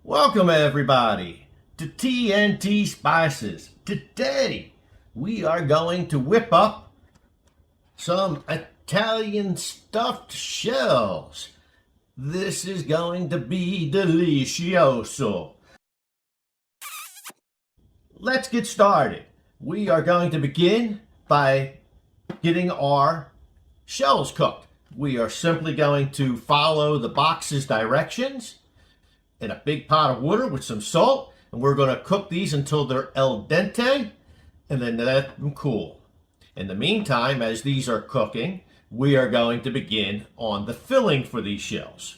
Welcome everybody to TNTspices. Today we are going to whip up some Italian stuffed shells. This is going to be delicioso. Let's get started. We are going to begin by getting our shells cooked. We are simply going to follow the box's directions in a big pot of water with some salt, and we're going to cook these until they're al dente and then let them cool. In the meantime, as these are cooking, we are going to begin on the filling for these shells.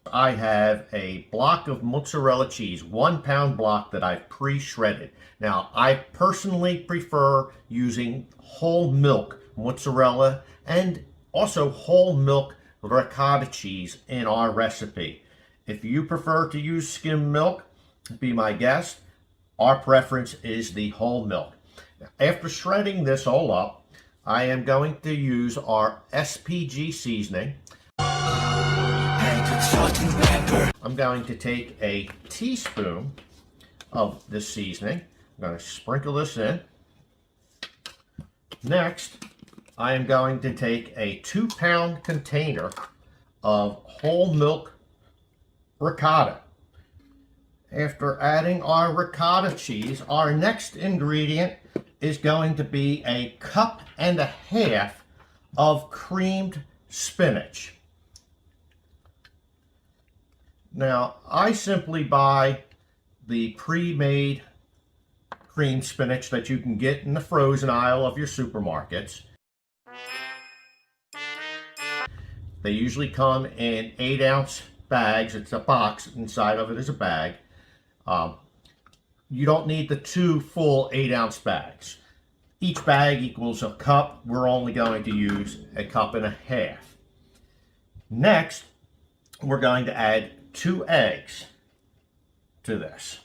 I have a block of mozzarella cheese, 1 pound block that I've pre-shredded. Now, I personally prefer using whole milk mozzarella and also whole milk ricotta cheese in our recipe. If you prefer to use skim milk, be my guest. Our preference is the whole milk. Now, after shredding this all up, I am going to use our SPG seasoning. I'm going to take a teaspoon of this seasoning. I'm going to sprinkle this in. Next, I am going to take a 2-pound container of whole milk ricotta. After adding our ricotta cheese, our next ingredient is going to be 1.5 cups of creamed spinach. Now, I simply buy the pre-made creamed spinach that you can get in the frozen aisle of your supermarkets. They usually come in 8-ounce bags. It's a box, inside of it is a bag. You don't need the 2 full 8-ounce bags. Each bag equals a cup. We're only going to use 1.5 cups. Next, we're going to add 2 eggs to this.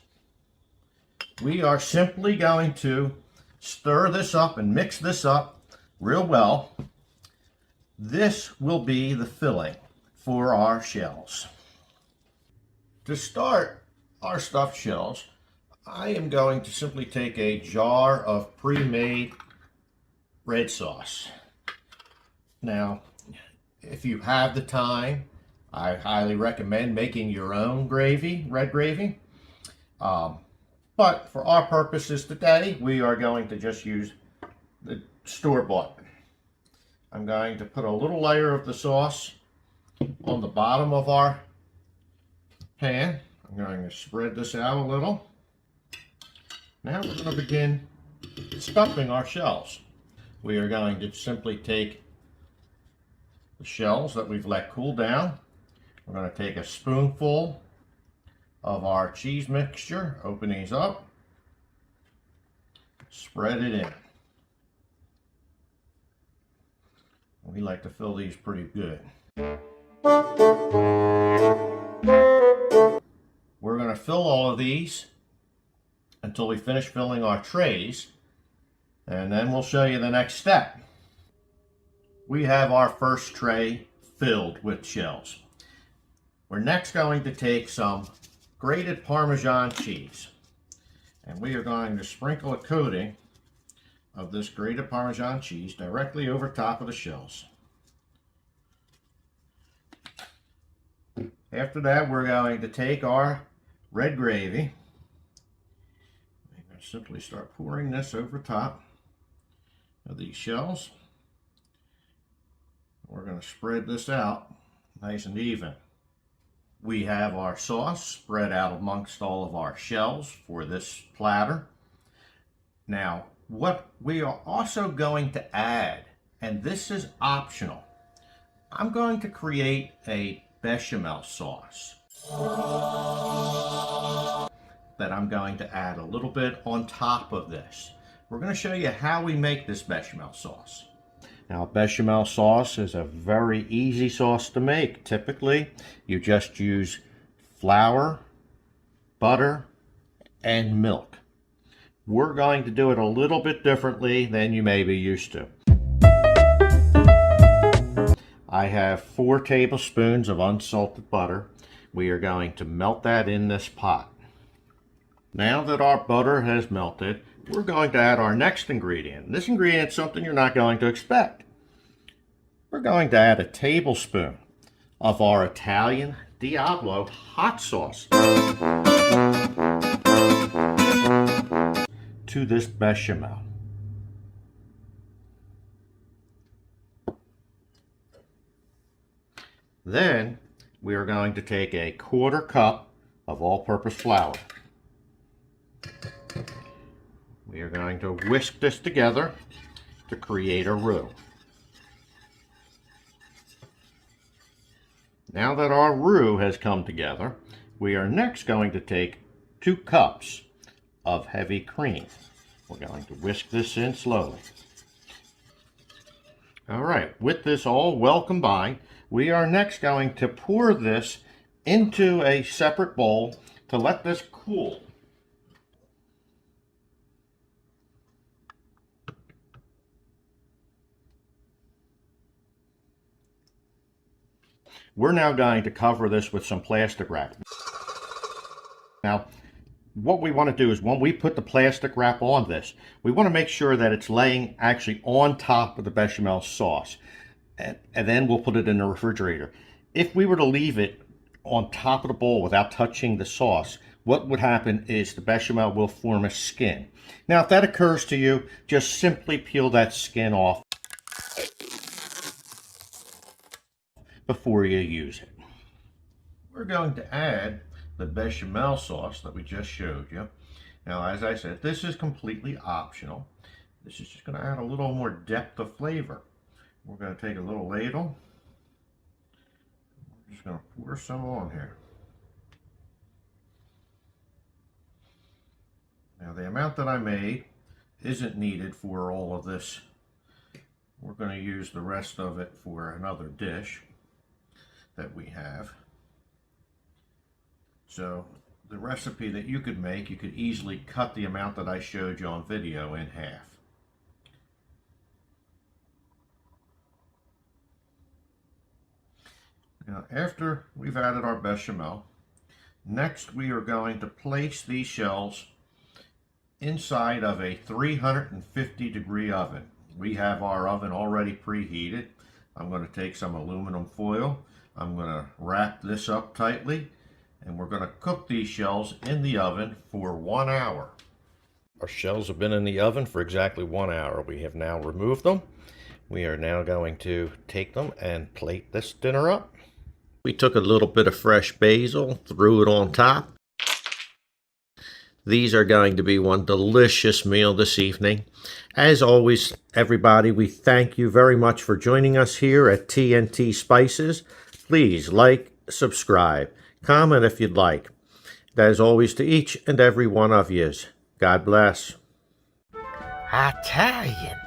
We are simply going to stir this up and mix this up real well. This will be the filling for our shells. To start our stuffed shells, I am going to simply take a jar of pre-made red sauce. Now, if you have the time, I highly recommend making your own gravy, red gravy. But for our purposes today, we are going to just use the store-bought. I'm going to put a little layer of the sauce on the bottom of our pan. I'm going to spread this out a little. Now we're going to begin stuffing our shells. We are going to simply take the shells that we've let cool down. We're going to take a spoonful of our cheese mixture, open these up, spread it in. We like to fill these pretty good. We're going to fill all of these until we finish filling our trays, and then we'll show you the next step. We have our first tray filled with shells. We're next going to take some grated Parmesan cheese, and we are going to sprinkle a coating of this grated Parmesan cheese directly over top of the shells. After that, we're going to take our red gravy. We're going to simply start pouring this over top of these shells. We're going to spread this out nice and even. We have our sauce spread out amongst all of our shells for this platter. Now, what we are also going to add, and this is optional, I'm going to create a bechamel sauce that I'm going to add a little bit on top of this. We're going to show you how we make this bechamel sauce. Now, bechamel sauce is a very easy sauce to make. Typically, you just use flour, butter, and milk. We're going to do it a little bit differently than you may be used to. I have 4 tablespoons of unsalted butter. We are going to melt that in this pot. Now that our butter has melted, we're going to add our next ingredient. This ingredient is something you're not going to expect. We're going to add a tablespoon of our Italian Diablo hot sauce to this bechamel. Then we are going to take a 1/4 cup of all-purpose flour. We are going to whisk this together to create a roux. Now that our roux has come together, we are next going to take 2 cups of heavy cream. We're going to whisk this in slowly. All right, with this all well combined, we are next going to pour this into a separate bowl to let this cool. We're now going to cover this with some plastic wrap. Now, what we want to do is when we put the plastic wrap on this, we want to make sure that it's laying actually on top of the bechamel sauce. And then we'll put it in the refrigerator. If we were to leave it on top of the bowl without touching the sauce, what would happen is the bechamel will form a skin. Now, if that occurs to you, just simply peel that skin off before you use it. We're going to add the bechamel sauce that we just showed you. Now, as I said, this is completely optional. This is just going to add a little more depth of flavor. We're going to take a little ladle. I'm just going to pour some on here. Now, the amount that I made isn't needed for all of this. We're going to use the rest of it for another dish that we have. So the recipe that you could make, you could easily cut the amount that I showed you on video in half. Now, after we've added our bechamel, next we are going to place these shells inside of a 350-degree oven. We have our oven already preheated. I'm going to take some aluminum foil. I'm going to wrap this up tightly, and we're going to cook these shells in the oven for 1 hour. Our shells have been in the oven for exactly 1 hour. We have now removed them. We are now going to take them and plate this dinner up. We took a little bit of fresh basil, threw it on top. These are going to be one delicious meal this evening. As always, everybody, we thank you very much for joining us here at TNTspices. Please like, subscribe, comment if you'd like. As always, to each and every one of yous, God bless. Italian.